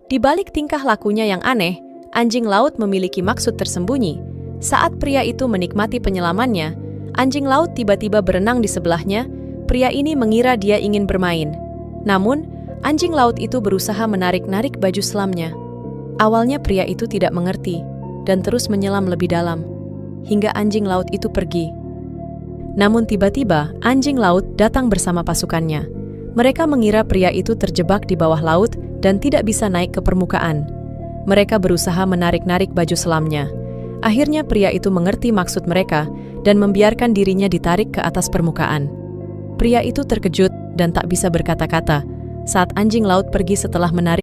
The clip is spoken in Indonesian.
Di balik tingkah lakunya yang aneh, anjing laut memiliki maksud tersembunyi. Saat pria itu menikmati penyelamannya, anjing laut tiba-tiba berenang di sebelahnya. Pria ini mengira dia ingin bermain. Namun, anjing laut itu berusaha menarik-narik baju selamnya. Awalnya pria itu tidak mengerti dan terus menyelam lebih dalam, hingga anjing laut itu pergi. Namun tiba-tiba, anjing laut datang bersama pasukannya. Mereka mengira pria itu terjebak di bawah laut dan tidak bisa naik ke permukaan. Mereka berusaha menarik-narik baju selamnya. Akhirnya pria itu mengerti maksud mereka dan membiarkan dirinya ditarik ke atas permukaan. Pria itu terkejut dan tak bisa berkata-kata saat anjing laut pergi setelah menarik